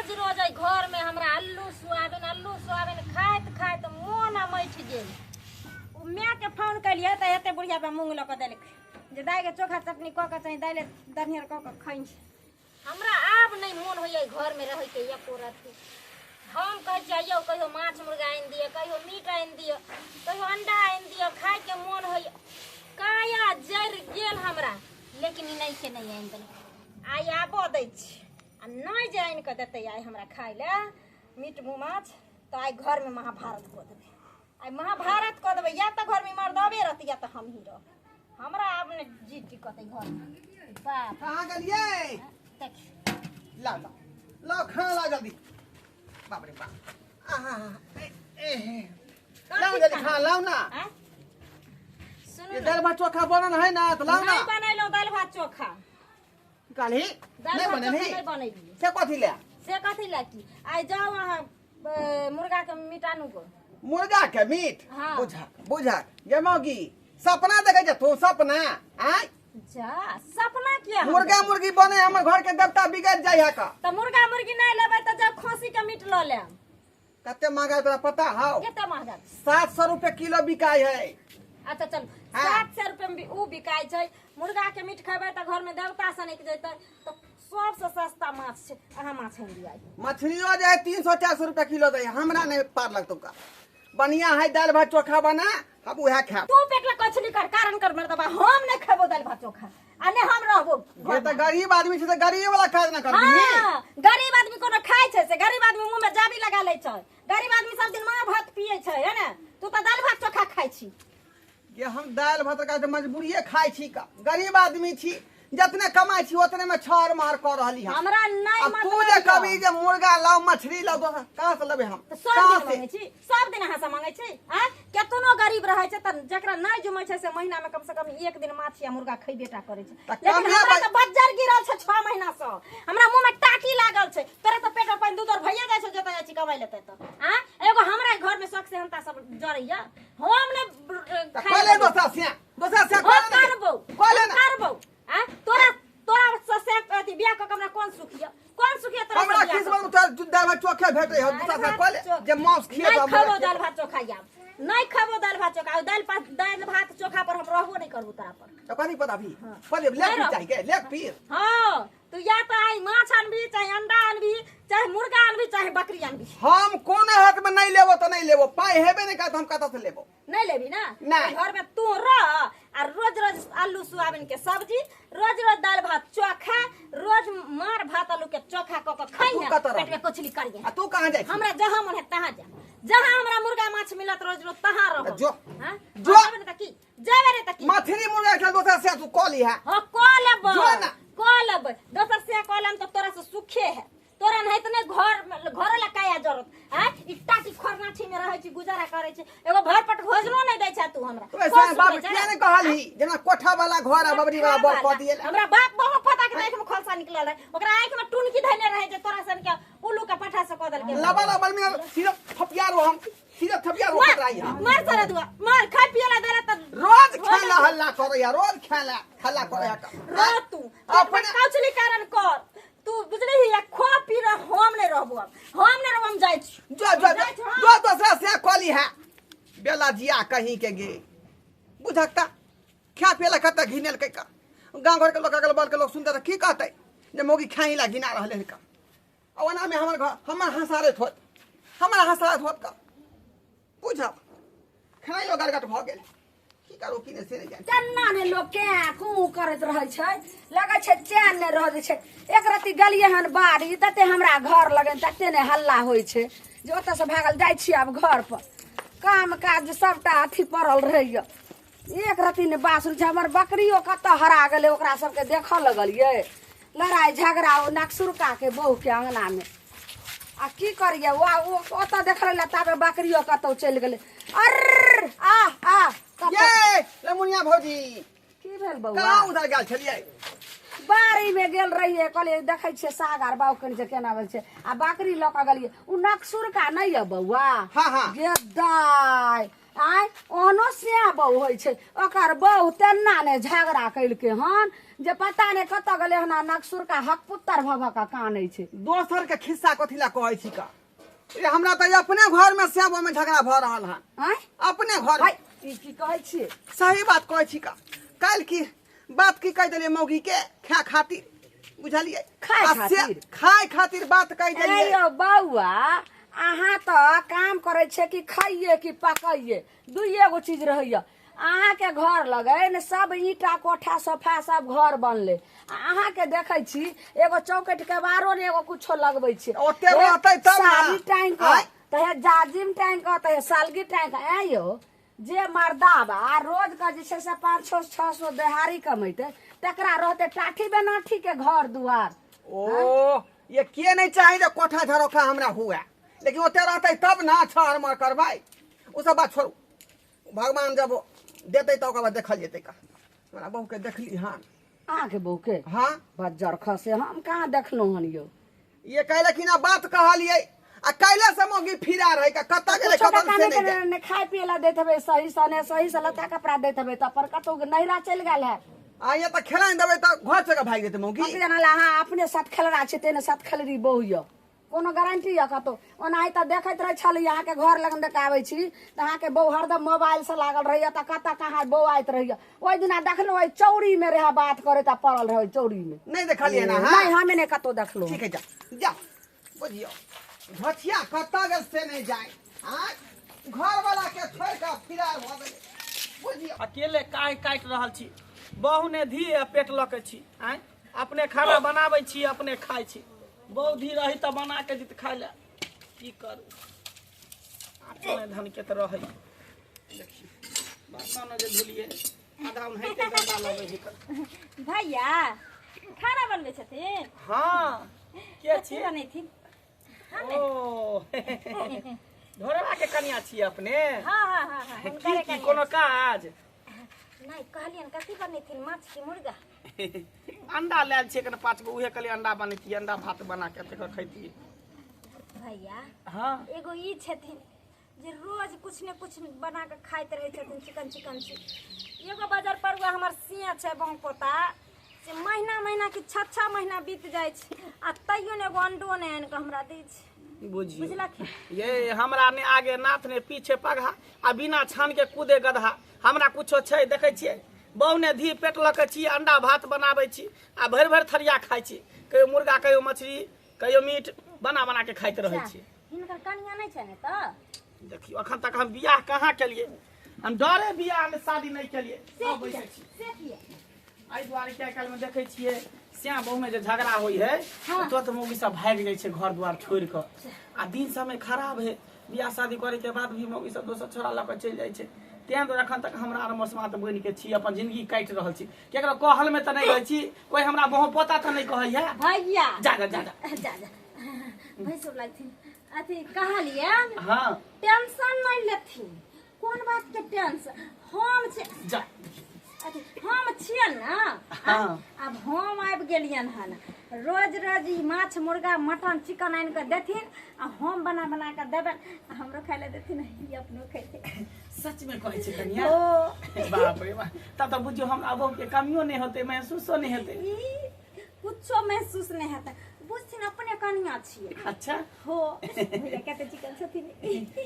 रोज रोज घर में हमरा आलू सोयाबीन खाइत मोन मैठ गेल। माँ के फोन कलिए तो एते बुढ़िया पे मूंग लऽ के देलक जे दाई के चोखा चटनी कऽ के चाहे दाई दनियर कऽ के खाई। हमरा आब नहीं मन होइए घर में रह के एको रत्ती। हम कह चाहिए कहियो माछ मुर्गा आनि दिए, कहियो मीट आनि दिए, कहियो अंडा आनि दिए, खाए के मन हो काया जर गेल हमरा। लेकिन ई नहीं के नहीं आनि देलक। आई आबो दै छी आ नहीं जे आनि के देते आई हमरा खाए ले मीट माछ तो आई घर में महाभारत कऽ देबै। आई महाभारत कऽ देबै, या तो घर में मर्दबे रहती या तो हम ही रह। हमरा आब ने जी टिकते घर में। बाप कहाँ गेलिए? देख ला ला ला खाना ला जल्दी। बाप रे बाप। आहा लाओ जल्दी खाना लाओ ना। सुनो ये दाल भात चोखा बनल है ना तो लाओ ना। नहीं बनैलो दाल भात चोखा। काली दाल नहीं भात बने चोखा नहीं नहीं बनैली। से कथि ले? से कथी ला की आई जाओ वहां मुर्गा के मिटानु को। मुर्गा के मीट। हाँ। बुझा बुझा ये मौगी सपना देखे छ तू सपना आय जा सपना किया मुर्गा मुर्गी बने हमर घर के देवता बिगड़ जाय है का। त मुर्गा मुर्गी नहीं लेबै त जब खसी के मीट ल लेम। कते महंगा है तोरा पता हौ? केते महंगा? 700 रुपए किलो बिकाय है। अच्छा चल हाँ। 700 रुपए में ऊ बिकाय छै। मुर्गा के मीट खेबै त घर में देवता सनक जैतै त सबसे सस्ता माछ छै। अहाँ माछ हम दिया मछलियों जो है 300-400 रुपए किलो दे। हमरा नहीं पार लगतो का। बढ़िया है दाल भात चोखा बना हम उहे खाब। तू पेट में कछली कर कारण कर मर्दबा हम नहीं खेबो दाल भात चोखा आ ने हम रहबो। ये तो गरीब आदमी छै, तो गरीब वाला काज ना करबी। हाँ, गरीब आदमी कोनो खाय छै से गरीब आदमी मुंह में जाबी लगा ले छै। गरीब आदमी सब दिन मां भात पिए छै है ना। तू तो दाल भात चोखा खाय छी। ये हम दाल भात का मजबूरीए खाय छी का। गरीब आदमी छी, जितने कमाई छी उतने में छार मार कर रहली हम। हमरा नहीं अब मत तू जे कभी जे मुर्गा लाओ मछली लाओ कहां से लेबे हम? सब कहां दिन से? मांगे छी, सब दिन अहाँ से मांगे छी। हां केतनो गरीब रहे छै त जकरा नहीं जुमै छै से महीना में कम से कम एक दिन माछ या मुर्गा खइबेटा करे छै। लेकिन हमरा त बज्जर गिरल छै 6 महीना से। हमरा मुंह में टाकी लागल छै। तोरा त पेट में पानी दूध और भइया जाय छै जतय जाय छी कमाई लेते त। हां एगो हमरा घर में शौक से हमता सब जरैया हम ने पहले दोसर से करबो पहले ना करबो। हां तोरा से अथी बियाह क हमरा कौन सुखिया तोरा हमरा किस्मत में तो दाल भात चोखा भेटै हो। दूसरा से पहले जे मांस खिए नहीं तो खाबो दाल भात चोखा याब नहीं खाबो दाल भात चोखा। दाल भात चोखा पर हम रहबो नहीं करबो तोरा पर। तो कनी पता भी पहले लेग पीस चाहिए लेग पीस। हां तू या तो आई माछ आनबी चाहे अंडा आनबी चाहे मुर्गा आनबी चाहे बकरी आनबी। हम कोने हाथ में नहीं लेबो तो नहीं लेबो। पाई हेबे नहीं का तो हम कत से लेबो? नहीं लेबी ना। नहीं। घर में तू रह और रोज रोज आलू सोयाबीन के सब्जी, रोज रोज दाल भात चोखा, रोज मार भात आलू के चोखा क के खाई ना पेट में कोचली करिए। आ तू कहां जाय छी? हमरा जहां मन है तहां जा। जहां हमरा मुर्गा माछ मिलत रोज रोज तहां रहो। जो हां जो जेबे त की जेबे रे त की मछली मुर्गा के दोसर से तू कॉली है। हां कॉलब जो ना कॉलब दोसर से कॉलम तो तोरा से सुखे है। तोरा नहीं तने घर ला काया जरूरत है। इट्टा की खरनाठी में रहै छी गुजारा करै छी। एगो भरपट भोजनो नहीं दै छ तू हमरा। तो ऐसा बाप किया ने कहली जना कोठा वाला घर आ बबरी वाला बर क दिए। हमरा बाप बहुत पता के आंख में खलसा निकलल है। ओकरा आंख में टुनकी धैले रहे जे तोरा सन के उल्लू का पठा से क देल के। लबा लबा में सीधा थपियार हम सीधा थपियार हो रही है। मार सारा दुआ मार खा पियला देला त रोज खेला हल्ला करे या रोज खेला हल्ला करे या रो तू अपने काउचली कारण कर। तू बुझली ही खो पी रह हम नहीं रहबो। हम नहीं रहब हम जाय छी। जो दूसरा से कॉली है बेला जिया कहीं के गे बुझकता खा पेला कत घिनेल के का। गांव घर के लोग अगल बगल के लोग सुनते त की कहते जे मोगी खाई ला घिना रहले का। अवना में हमर घर हमर हंसारे थोत हमरा हंसारे थोत का बुझा खाई लो गरगट भ गेल की करू की ने से ने जाय। चन्ना ने लोग के कू करत रहै छै लगे छै चैन ने रह छै। एक रति गलिए हन बाड़ी तते हमरा घर लगन तते ने हल्ला होय छै जे ओतऽ से भागल जाय छी आब घर पर। काम काज सबटा अथी पड़ल रहैया। एक रति ने बासुर छै हमर बकरियो कत हरा गेलै ओकरा सबके देखऽ लगलिए। लड़ाई झगड़ा ओ नक्सुरका के बहू के अंगना में आ की करिए वो ओतऽ देखले ला ताबे बकरियो कतौ चलि गेलै। अर्र आ ये लमुनिया भौजी की भेल बउआ? कहां उधर गेल छलिए? बाड़ी में गेल रहिए कहलिए देखै छियै साग आर बाउ कनि जे केना भेल छै आ बकरी लऽ कऽ गेलिए। उ नक्सुर का नहीं है बउआ। हाँ हाँ गे दाय आय ओहनो से बहू होइ छै ओकर बहू तेना ने झगड़ा कैलके हन जे पता ने कतऽ गेलै हन नक्सुर का हक पुत्तर भभ का कानै छै। दोसर के खिस्सा कथी ला कहै छी का ए हमरा त अपने घर में श्याम में झगड़ा भ रहल है आय अपने घर भाई में। ई की कहै छियै सही बात कहै छी का काल की बात की कह देलिए मौगी के खाए खातिर बुझलिए खाए आ खातिर? खाए खातिर बात कह देलिए। यौ बौआ अहाँ तो काम करे छे कि खाइए कि पकाइए दुइये गो चीज रहैया। अहाँ के घर लगे ने सब ईटा कोठा सोफा सब घर बनले अहाँ के देखे छी एगो चौकट के बारो ने एगो कुछो लगबै छै ओते रहतै तब ना। साली टाइम का तहे जाजिम टाइम का तहे सालगी टाइम का आयो जे मर्दा बा रोज का जे 500-600 देहाड़ी कमैते तकरा रहते टाठी बेनाठी के घर दुआर। ओ ये के नहीं चाहिए जे कोठा झरोखा हमरा हुआ लेकिन ओते रहते तब ना छर मर करबै उ सब बात छोड़ू। भगवान जब देते तो ओकर बाद देखल जेतै का हमरा बहू के देखली हां अहाँ के बहू के हां बज्जर खसे हम कहाँ देखलहुँ हन यौ। ये कहले कि ना बात कहलिए आ कैले से मोगी फिरा रहे का कत्ता गेले कतल से नहीं जाए। ने खाए पिए ला देत हबे सही से लता कपड़ा देत हबे त पर कतौ नहिरा चल गेल है आ ये त खेलाइन देबै त घर से भाग जेतै मोगी। कत जना ला हां अपने साथ खेलरा छै तेने साथ खेलरी बहु यो कोनो गारंटी या कतो ओनाहि त देखैत रह छल यहाँ के घर लगन देखाबै छी त अहाँ के बहु हरदम मोबाइल से लागल रहिया त कता कहाँ बहु आइत रहिया ओइ दिना देखलो ओइ चौड़ी में रहा बात करे त पड़ल रहे चौड़ी में नहीं देखलिए ना हां नहीं हमें ने कतो देखलो। ठीक है जा जा बुझियो भथिया कत्ता गेल से नहीं जाए हां घर वाला के छोड़ के फिरार भ गेल बुझियो। अकेले काट रहल छी बहु ने धी पेट लऽ के छी आय अपने खाना बनाबै छी अपने खाइ छी बहु धी रही त बना के दित खाइ ले की करू अपने धन के त रहै देखी बर्तन जे धुलिए आधा उनहैते गंदा लगै छै। भैया खाना बनबै छथिन? हां के छी बनै थी ओ घरवा के कन्या छी अपने? हां हां हां हां की कोनो काज नहीं कहलियन कथी बनेथिन माछ की मुर्गा? अंडा लेल छै कने 5 गो उहे कली अंडा बनैती अंडा भात बना के तकर खैती। भैया हां एगो ई छथिन जे रोज कुछ ने कुछ बना के खाइत रहे छथिन चिकन एगो बाजार पर हमर सिया छै बंकोता से महीना की 6 महीना बीत जाए छै आ तइयो ने एगो अंडो ने आन के हमरा दै छै बुझियो बुझलखिन। ये हमरा ने आगे नाथ ने पीछे पगहा आ बिना छान के कूदे गधा हमरा कुछो छै देखै छियै बहु ने धी पेट लऽ के छी अंडा भात बनाबै छी आ भरि भरि थरिया खाइ छी कहियो मुर्गा कहियो मछली कहियो मीट बना बना के खाइत रहै छी। हिनकर कनिया नहीं छै ने त देखियो अखन तक हम बियाह कहाँ केलिए हम डरे बियाह में शादी नहीं केलिए से सब बैठे छी से किए आई दुआरे के काल में देखै छियै श्याम बहु में जे झगड़ा होई है तो मौगी सब भाग जाइ छै घर द्वार छोड़ के आ दिन समय खराब है बियाह शादी करे के बाद भी मौगी सब दोसर छोरा लऽ के चलि जाइ छै तें दुआरे अखन तक हमरा आर मसमात बनि के छी अपन जिंदगी काटि रहल छी केकरो कहल में त नहीं रहै छी कोई हमरा बहु पोता त नहीं कहै है भैया जा जा जा जा भैसो लागथिन अथी कहलिए हां टेंशन नहीं लेथिन कोन बात के टेंशन हम छै जा अथी हम छियै ना हां अब हम आबि गेलियन हन रोज ई माछ मुर्गा मटन चिकन आनि के देथिन आ हम बना के देबन हमरो खाइ ले देथिन ई अपनो खैते। सच में कहै छै कन्या ओ बाप रे बाप तब त बुझियो हम अब के कमियो नहीं होते महसूसो नहीं होते ई कुछो महसूस नहीं हेतै बुझथिन अपने कनिया छियै। अच्छा हो भैया कते चिकन छथिन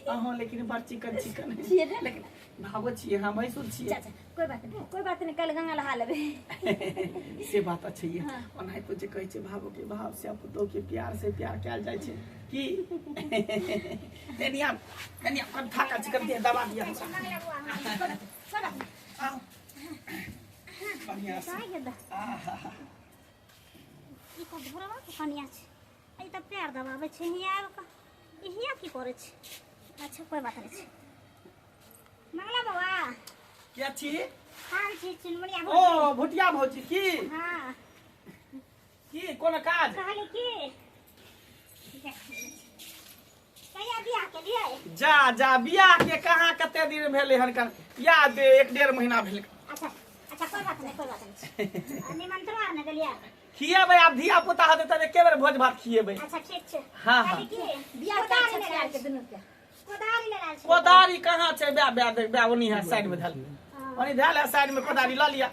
अहाँ लेकिन बड़ चिकन छियै ने? लेकिन भागो छियै हम भैंसुर छियै चाचा कोई बात नहीं कल गंगा नहा लेबै से बात अच्छे है ओनाहि तो जे कहै छै भागो के भाव से पुतोह के प्यार से प्यार कैल जाइ छै की तेनिया कन थाका चिकन दे दबा दिया आओ बढ़िया से ई त घरवा के कनिया छै ई त पैर दबाबै छै हिया आब हिया की करे छै? अच्छा कोई बात नहीं छै मंगला बाबा क्या छी खान छी चिनमुनिया ओ भुटिया भौजी की हां की कोन काज कहले की कहिया बियाह के लिए जा जा बियाह के कहाँ कते दिन भेले हन कर याद 1-1.5 महीना भेल। अच्छा अच्छा कोई बात नहीं निमंत्रण आने देलिया खिएबै आब धिया पुता हेतै त एके बेर भोज भात खिएबै। अच्छा ठीक छै हाँ हाँ कहले की बियाह पता के नहीं अच्छा के दुनू के कोदारी ले लाल छी कोदारी कहाँ छै बे बे देख बे ओनी है साइड में धल ओनी धल है साइड में कोदारी ल लिया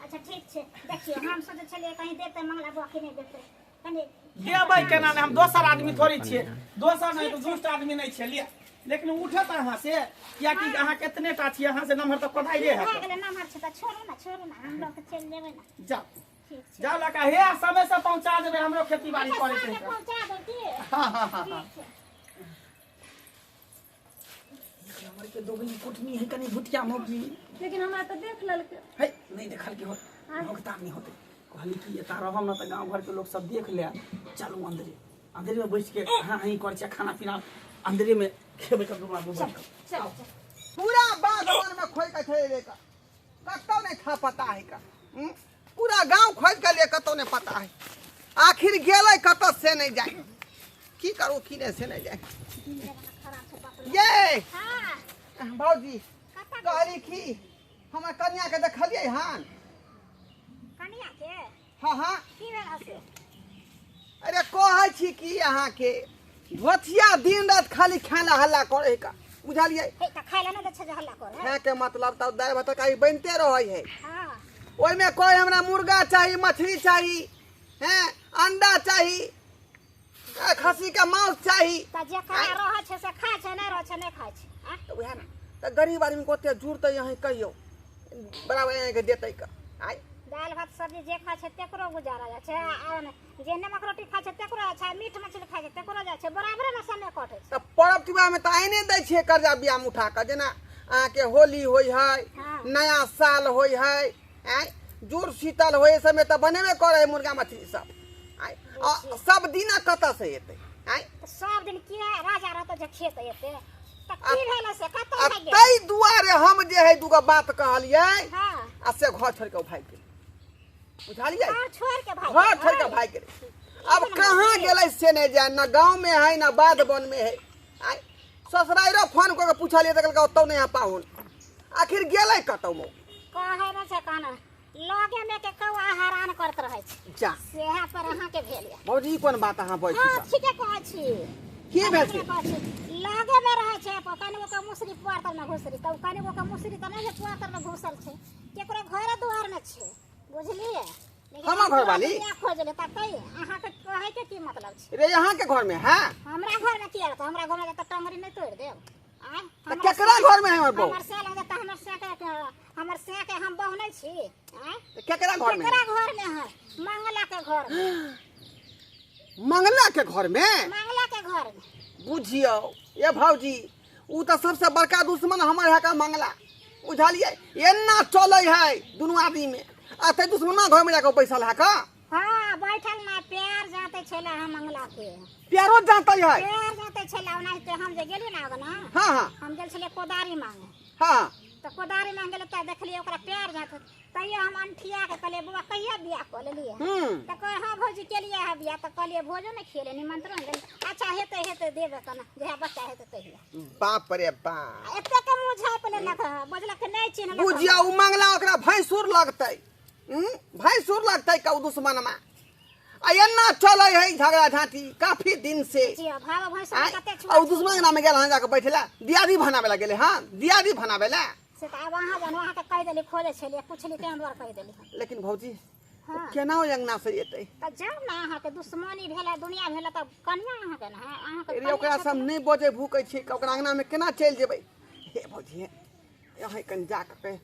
अच्छा ठीक छै देखियो हम सोचे छलिए कहीं देते मंगला बुआ के नहीं देते कनी देबै केना ने हम दोसर आदमी थोड़ी छियै दोसर नहीं तो दुष्ट आदमी नहीं छै लिया लेकिन उठत अहाँ से किया कि अहाँ कितने टा छियै अहाँ से नंबर तो कोदारी है भए गेलै नमहर छै त छोड़ू ना हम लोग के चल जेबै ना जाओ ठीक छै जाओ लका हे समय से पहुंचा देबै हमरो खेती बाड़ी करे अच्छा, छै पहुंचा दो की हां ठीक छै हमर के दोगली कुटनी है कनी भुटिया मोगी लेकिन हमरा तो देख ललके है नहीं देखल के हो भोगता नहीं होते कहली कि ये तारा हम ना त गांव घर के लोग सब देख ले चलू अंदरे अंदरे में बैठ के हां हां कर छै खाना पीना अंदरे में खेबे कर दूंगा चल चल पूरा बागवान में खोज के खेले का कतो नहीं था पता है का पूरा गांव खोज के लिए कतो नहीं पता है आखिर गेले कतो से नहीं जाए की करू की नहीं से नहीं जाए ये हां भौजी कहली की हमर कन्या के देखलिए हां कनिया के हाँ हाँ की भेला से अरे कहै छी की अहाँ के भोथिया दिन रात खाली खाना हल्ला करे का बुझलिए हे त खाइला ना दे छै जे हल्ला कर है के मतलब तब दाल भात का बनते रहे है हां ओइ में कोई हमरा मुर्गा चाहिए मछली चाहिए हैं अंडा चाहिए खस्सी का मांस चाहिए त जे करा रह छै से खाय छै नहीं रह छै नहीं खाय छै तो वह ना तो गरीब आदमी को ओते जुड़ते यहाँ कहियो बराबर यहाँ के देते का आई दाल भात सब्जी जे खाय छै तेकरो गुजारा जा छै आ जे नमक रोटी खाय छै तेकरो अच्छा मीठ मछली खाय छै तेकरो जा छै बराबर में समय कटे छै तो पर्व त्योहार में तो आइने दै छियै कर्जा बियाम उठा कर जेना अहाँ के होली होई है हाँ। नया साल होई है आई जुड़ शीतल होई समय तो बनेबे करे मुर्गा मछली सब आई सब दिना कत से एते आई त सब दिन की राजा रहत जे खेत एते त की भेला से कत आ है गे तै दुआरे हम जे है दूगो बात कहलियै हां आ से घर छोड़ के भाग गेल बुझलियै घर छोड़ के भाई घर छोड़ के भाग गेल अब कहाँ गेलै से नहीं जाए ना गांव में है ना बाद वन में है आई ससुराइरो फोन करके पूछलिए तो कहलकै ओतौ नहीं पाहुन आखिर गेलै कतौ मौ कहे न छै कहना लगे में के कौआ हैरान करत रहे छै जा सेहा पर अहाँ के भेल या भौजी कोन बात अहाँ बैठ हां ठीके कहै छी की भेल छै लगे में रहे छै कनिगो के मुसरी पुआर में घुसरी तब कनिगो के मुसरी त नहीं पुआर में घुसल छै केकरो घर दुआर में छै बुझलिए हमर घर वाली खोजले त कहि अहाँ के कहै के की मतलब छै रे यहाँ के घर में है हमरा घर में की रहत हमरा घर में त टंगरी नहीं तोड़ देब आय तो केकरा घर में है हमर बहू हमर से लगे त हमर से के हम बहू नहीं छी आय तो केकरा घर में केकरा घर में है मंगला के घर में मंगला के घर में मंगला के घर में बुझियो ये भौजी उ तो सबसे बड़का दुश्मन हमर है का मंगला बुझलिए एना चले है दोनों आदमी में आ ते दुश्मना घर में जाके बैसल है का हां बैठल ना प्यार जाते छले हम मंगला के प्यारो जानते है प्यार जाते छले ओनाहिते हम जे गेली ना ना हाँ हाँ हम गेल छले कोदारी मांगे हाँ तो कोदारी मांगे ले त देखलिए ओकरा प्यार जाते तैयो हम अंठिया के कहले बुआ कहिया बियाह कर लेलिए त कहे हां भौजी के लिए है बियाह त कहलिए भोजो नहीं खेले निमंत्रण दे अच्छा हेते हेते देबे तना जे बच्चा हेते तहिया बाप रे बाप एते के मुंह झाप ले लख बजला के नहीं चिन्ह बुझिया उ मंगला ओकरा भैंसुर लगतै भैंसुर लगतै का उ दुश्मन में आ एना चले है झगड़ा झांटी काफी दिन से जी भाव भैंस कते आ उ दुश्मन के नाम में गेल हां जाके बैठला दियादी बनावे ला गेले हां दियादी बनावे ला से त अब अहाँ जन अहाँ के कह देली खोजे छलिए पूछली तें द्वार कह देली लेकिन भौजी हां केना अंगना से एतै त जाउ ना अहाँ के दुश्मनी भेला दुनिया भेला त कन्या अहाँ के ना अहाँ के रे ओकरा सब नहीं बजे भूकै छी ओकरा अंगना में केना चल जेबै हे भौजी यहाँ कन जा के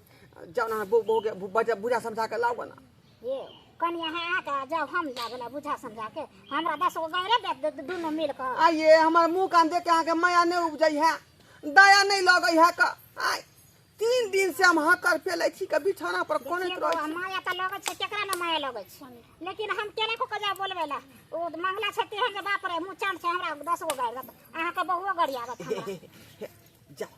जाओ ना बो के बुझा समझा के लाओ ना ये कन्या है आ के जाओ हम जाबला बुझा समझा के हमरा 10 गो गैरे दुनो मिल के आइए हमर मुंह कान देख के अहाँ के माया नहीं उपजै है दया नहीं लगै है का आय 3 दिन से हम हकर पेलै छी के बिछौना पर कोने रह माया त लगै छै केकरा न माया लगै छै लेकिन हम केने को कजा बोलबेला ओ मंगला छै तेहन जे बाप रे मुंह चान छै हमरा 10 गो गैर अहाँ के बहुओ गरियावत हमरा जाओ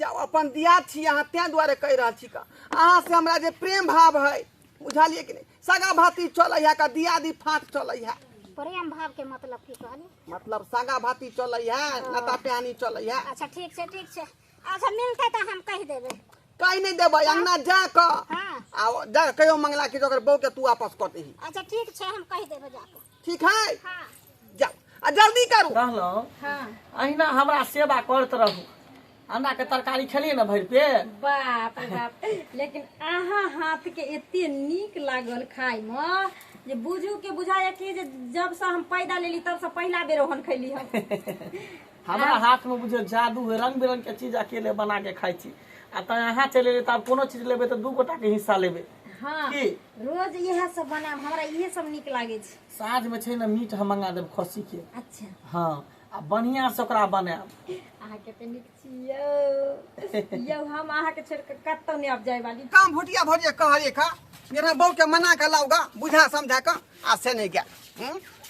जाओ अपन दिया छी अहाँ त्या द्वारे कह रहल छी का अहाँ से हमरा जे प्रेम भाव है बुझलिए कि नहीं सगा भाती चलै है का दियादी फाट चलै है प्रेम भाव के मतलब की कहली मतलब सगा भाती चलै है नता प्यानी चलै है अच्छा ठीक छै अच्छा मिलते त हम कह देबे कहीं नहीं देबै अंगना जा क हां आ जा कहियो मंगला की जोकर बहू के तू वापस कर दही अच्छा ठीक छै हम कह देबे जाके ठीक है हां जाओ आ जल्दी करू। कहलहुँ हाँ अहिना हमरा सेवा करत रहू। अंडा के तरकारी खेलिए ना भरि पेट। बाप रे बाप, लेकिन अहाँ हाथ के एते नीक लागल खाय में जे बुझू के बुझाया कि जे जब से हम पैदा लेली तब से पहला बेर ओहन खैली हम। हमरा हाथ में बुझियो जादू है, रंग बिरंग के चीज अकेले बना के खाई छी। आ त यहाँ चले ले तब कोनो चीज लेबे तो 2 गोटा के हिस्सा लेबे। हाँ की रोज इहे सब बनाम, हमरा इहे सब नीक लागे छै। साँझ में छै ना मीट हम मंगा देब खस्सी के। अच्छा हाँ आ बढ़िया से ओकरा बनाएब। अहाँ के ते नीक छियौ यौ, हम अहाँ के छोड़ के कतौ नहीं आब जाय वाली। काम भुटिया भरिया कहलिए का मेरा बहू के मना के लाऊगा बुझा समझा के आ से नहीं गया।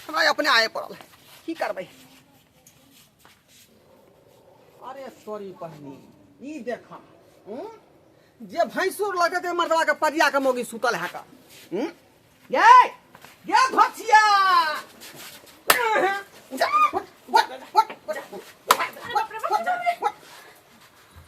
हमरा अपने आए पड़ल है, की करबै। अरे सॉरी बहनी ई देखा जे भैंसुर लगे के मर्दवा के परिया के मोगी सुतल है का। ये भछिया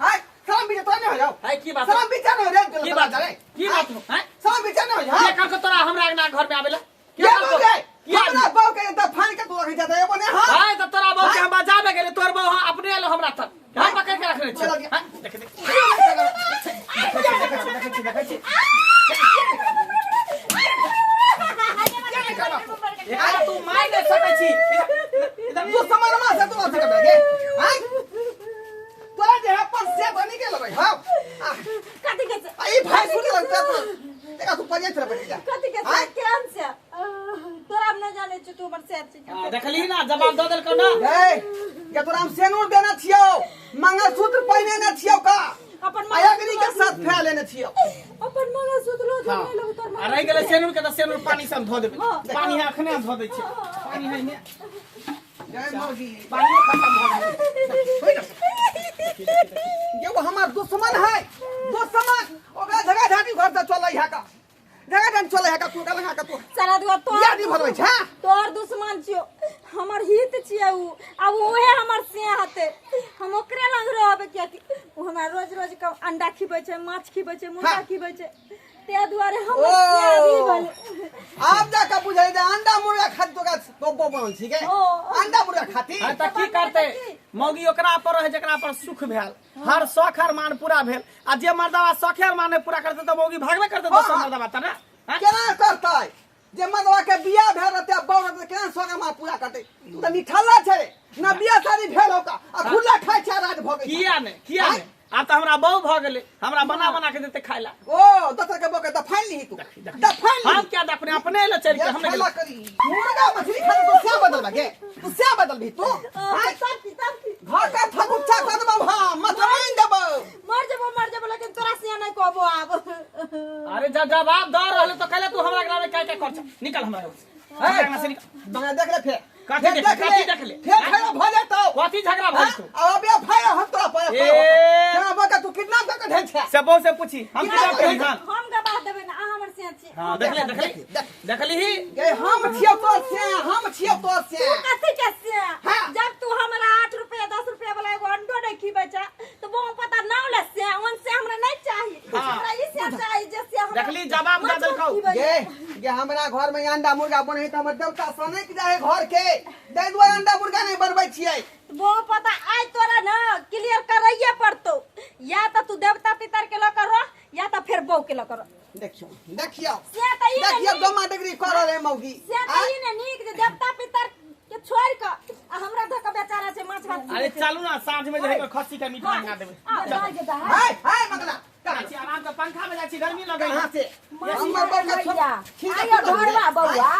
हाय सलाम भी तो नहीं हो जाओ। है की बात? सलाम भी नहीं हो रे। की बात है? की बात हो? हैं? सलाम भी नहीं हो के जाओ। कर के तोरा हमरा अंगना घर में आवेला? ये हो गए क्या हमरा बहू के त फान के तू रख जाता है बने। हां भाई तो तोरा बहू के हम बजाबे गेले, तोर बहू अपने एलो हमरा तक। हम पकड़ के रखने छी। देख देख एकरा तू मार दे सकै छी। इधर तू समानमा से तू से करबे हां तोरा जे अपन से बनी के लबै। हां कथि के छै? ई भाई सुन लगता देखा तू परिया चला बैठ जा। कथि के छै? केहन छै? तोरा हम न जाने छ तू हमर से छै। देखली ना जवाब दे देलकौ ना। ए ये तोरा हम सेनूर देना छियो, मंगलसूत्र पहिने न छियो का, अपन अयगनी के साथ फे लेने छियो। अपन मंगलसूत्र लो हां जने लो तोर आ रह गेले सेनुर के त सेनुर पानी से हम धो देबे। पानी है अखने धो दे छी। पानी है ने जय मौगी पानी खत्म हो गए। ये वो हमार दुश्मन है, दुश्मन ओकरा जगह झाटी घर से चलै है का, जगह झाटी चलै है का। तू का लगा का तू सारा दुआ तोर यादी भरबै छ। तोर दुश्मन छियो, हमर हित छियै उ। अब ओहे हमर से हते, हम ओकरे लंग रहबे किया कि उ हमरा रोज रोज के अंडा खिबै छै, माछ खिबै छै, मुर्गा खिबै छै। ते दुआरे हम भी बन आप जा का बुझै दे अंडा मुर्गा खात तो का बब्बो बनल छी के अंडा मुर्गा खाती। हां त की करते मौगी ओकरा पर है जेकरा पर सुख भेल, हर शौख हर मान पूरा भेल। आ जे मर्दवा शौख हर मान पूरा करते त मौगी भागबे करते दोसर मर्दवा त ना। केना करतै जे मर्दवा के बियाह भेल रहते बौर रहते केना सगे मां पूरा करतै। तू त निठल्ला छै ना, बियाह शादी भेल होका आ खुला खाइ छै रात भगे। किया ने किया ने आ त हमरा बहु भ गेले, हमरा बना बना के देते खाइला। ओ दोसर के बके दफाइन ली तू दफाइन ली। हम क्या अपने अपने ले चल के हमने हल्ला करी मुर्गा मछली खाने तो क्या बदल बगे, तू क्या बदल भी तू सब किताब घर का फगुच्चा कर दबो। हां मत माइन दबो। मर जब लेकिन तोरा से नहीं कहबो आब। अरे जब जवाब द रहले तो कहले तू हमरा ग्राम में काय काय कर छ। निकल हमरा घर से निकल। बंगा देख ले फिर काठी देख ले फिर खड़ा भ जातो। कथी झगड़ा भइल तू? अब बे फायर हम तोरा पर ए केना बका तू किडनैप करके ढेल छै। से बहु से पूछी हम कितना किताब पढ़ी। हां हम गवाह देबे ना, अहाँ हमर से छी। हां देखली ही ए हम छियौ तोर से, हम छियौ तोर से। कथि के से? हाँ। जब तू हमरा 8 रुपया 10 रुपया वाला एगो अंडो नहीं खिबै छ तो वो पता नाउ ले से ओन से हमरा नहीं चाहिए। हाँ। हमरा ई से चाहिए जे से हमरा देखली जवाब दे देलकौ। ये हमरा घर में अंडा मुर्गा बनै त हमर देवता सनक जाए घर के दे दुआ अंडा मुर्गा नहीं बनबै छियै। वो पता आज तोरा ना क्लियर करैये पड़तो, या तो तू देवता पितर के लकर रह या तो फिर बहू के लकर। देखियो देखियो से त ई देखियो नहीं गमा डिग्री कर रे मौगी। से त ई ने नीक जे देवता पितर के छोड़ के आ हमरा धक बेचारा से माछ भात। अरे चलू ना साँझ में जे खस्सी के मीट मंगा देबे। हाय हाय मंगला अच्छी आराम से पंखा में जाची गर्मी लगे। कहां से हमर बका आइयो घरवा बउआ,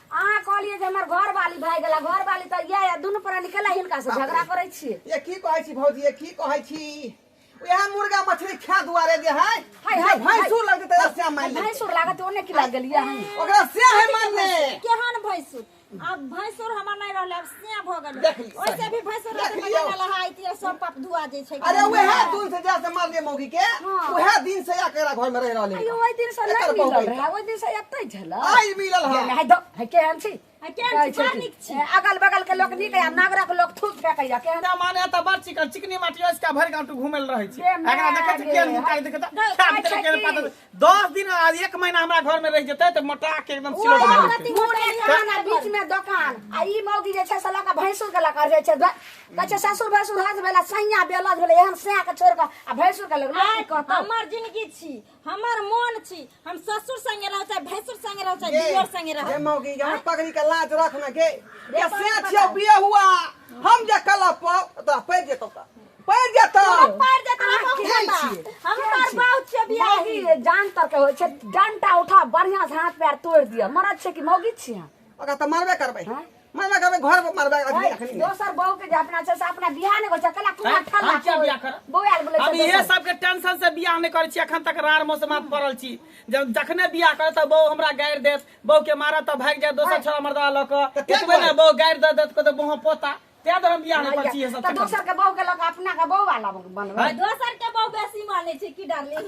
अहाँ कहलिए जे हमर घर वाली भाई गेला, घर वाली त ये दुनु पर निकला हिनका से झगड़ा करे छिए। ये की कहै छी भौजी, ये की कहै छी यह मुर्गा मछली खा दुआरे जे है भैंसुर लगते त श्याम मान ले। भैंसुर लागत ओने की लाग गेलिए हम ओकरा से है मान ले। केहन भैंसुर? अब भैंसुर हमर नहीं रहले, अब से भ गेल। देख ली, ओइसे भी भैंसुर रहते देख लियो। बना लहा आइती सब पाप धुआ जे छै। अरे वह दिन से जैसे मार ले मौगी के वह दिन से आके घर में रह रहले। अयो ओइ दिन से नहीं मिलल रहे, ओइ दिन से एतै झला आई मिलल है। है दो है केहन छी आ केहन छी बड़ नीक छी अगल बगल के लोग नीक है नागरा के लोग थूक फेंकैया केहन ना माने त बड़ चिकन चिकनी माटी इसका भर गांव घूमेल रहे छी ये एकरा देखे छी केन मुकाई देखे त खा देखे केन पाता 10 दिन आ 1 महीना हमरा घर में रह जेते त मोटा के एकदम सिलो बना देते मुड़े खाना बीच में दुकान आ ई मौगी जे छै से लका भैंसुर के लका रहे छै कहे ससुर भैंसुर हाथ भेला सैया बेलज भेले एहन से के छोड़ के आ भैंसुर के लोग कहत हमर जिंदगी छी हमर मन छी हम ससुर संगे रहौ चाहे भैंसुर संगे रहौ चाहे दियोर संगे रहौ ये मौगी यहाँ पगड़ी के लाज रखना के ये से छियो बिया हुआ हम जे कला तो पैर जेतो पैर जेतो पार जत हमर बहुत छै बियाह मौगी जान तर के होय छै डंटा उठा बढ़िया से हाथ पैर तोड़ दिया मरद छै कि मौगी छी ओका त मारबे करबै घर पर मारबे अखनी दोसर बहू के जे अपना छै से अपना बियाह ने हो छै कला कुआ ठल्ला हम क्या बियाह कर बहू आल बोले अब ये सब के टेंशन से बियाह नहीं करे छी अखन तक रार मौसमात पड़ल छी जब जखने बियाह करे त बहू हमरा गायर देत बहू के मारा त भाग जाय दोसर छोरा मर्दा ल के एतबे ने बहू गायर द देत को त बहू पोता ते दर हम बियाह नहीं कर छी ये सब त दोसर के बहू के लग अपना के बहू वाला बनबै दोसर के बहु बेसी माने छै की डार्लिंग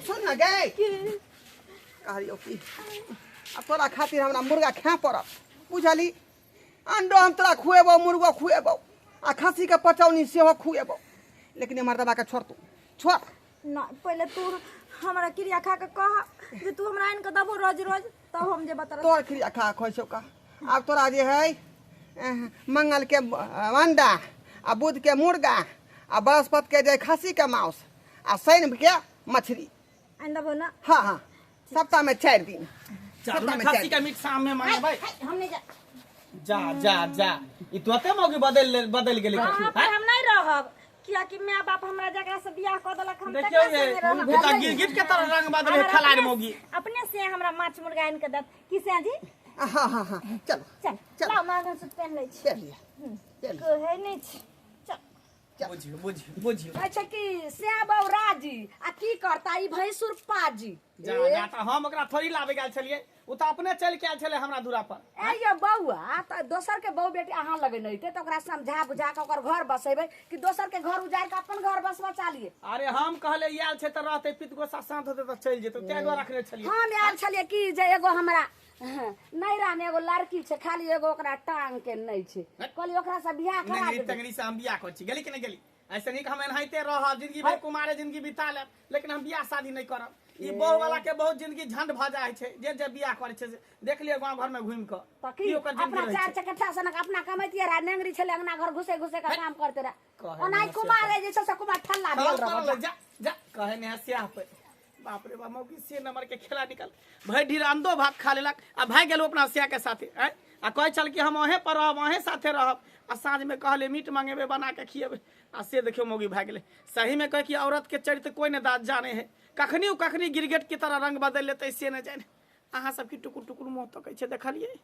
सुन ना गए कहलियो की आ तोरा खातिर हमरा मुर्गा खा पड़त बुझली अंडो हम तोरा खुएबो मुर्गो खुएबो आ खस्सी के पचौनी सेहो खुएबो लेकिन मर्दबा के छोड़ तू छोड़ ना पहले तू हमरा क्रिया खा के कह जे तू हमरा आइन के दबो रोज रोज तब हम जे बता तोर क्रिया खा खोइसो का अब तोरा जे है मंगल के अंडा आ बुध के मुर्गा आ बृहस्पति के जे खस्सी के मांस आ शनि के मछली आइन दबो ना हाँ हाँ सप्ताह में 4 दिन चल खस्सी का मीट शाम में मांगे भाई हम नहीं जा जा जा ई तोते मौगी बदल गेले वहाँ पर हम नहीं रहब किया कि माँ बाप हमरा जगह से बियाह कर देलक हम देखियो तकरा ये संगे रहब। बेटा गिरगिट के तरह रंग बदल है खलाड़ मौगी अपने से हमरा माछ मुर्गा आइन के दत की से जी हाँ हाँ हाँ चलो चल चल। लाओ मांगन से पहन ले छी चलिए चलिए कहे नहीं छी चल बुझियो कहै छै कि श्याम बाबू राजी आ की करता ई भैंसुर पाजी जा जा त हम ओकरा थोड़ी लाबे गेल छलिए उ त अपने चल के आयल छले हमरा दूरा पर ए ये बउआ त दोसर के बहू बेटी अहाँ लगे नहीं थे तो ओकरा समझा बुझा के ओकर घर बसेबै कि दोसर के घर उजाड़ के अपन घर बसवा चालिए अरे हम कहले आयल छै त रहते पितगोसा साथ होते त चल जेतो ते गो रखने छलिए हम आयल छलिए कि जे एगो हमरा नहीं रहने एगो लड़की छै खाली एगो ओकरा टांग के नहीं छै कहली ओकरा से बियाह करा नंगरी देबै तंगरी से हम बियाह कर छी गेली कि नहीं गेली ऐसे नहीं कि हम एनाहिते रह जिंदगी भर कुमारे जिंदगी बिता लेब लेकिन हम बियाह शादी नहीं करब ई बहू वाला के बहुत जिंदगी झंड भ जाय छै जे बियाह करे छै देख लियो गांव घर में घूम के तकी अपना चार चक्का सनक अपना कमैतिए रा नंगरी छले अंगना घर घुसे घुसे का काम करते रहा ओनाई कुमार जे से कुमार ठल्ला भेल रहा जा जा कहे ने हसिया पे बाप रे बाप मौकी से नंबर के खेला निकल भाई ढीर अंदो भात खा लेलक आ भाग गेल अपना सिया के साथे आ कहे चल कि हम वहीं पर रहब वहीं साथे रहब आ साँझ में कहले मीट मांगेबे बना के खिएबे आ से देखियो मौगी भाग गेले सही में कहे कि औरत के चरित्र कोई ने दाद जाने है कखनी गिरगिट की तरह रंग बदल लेते से न जाने अहाँ सबकी टुकुर टुकुर मुँह तकै छै देखलिए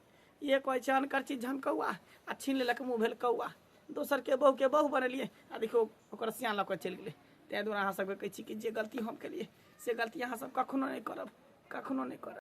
ये कहे छै अनकर चीज झनकौआ आ छीन लेलक मुँह भेल कौआ दोसर के बहू बनलिए आ देखियो ओकर सियान लऽ कऽ चलि गेलै ताहि दुआरे अहाँ सबके कहै छी कि जे गलती हम केलिए से गलती अहाँ सब कखनो नहीं करब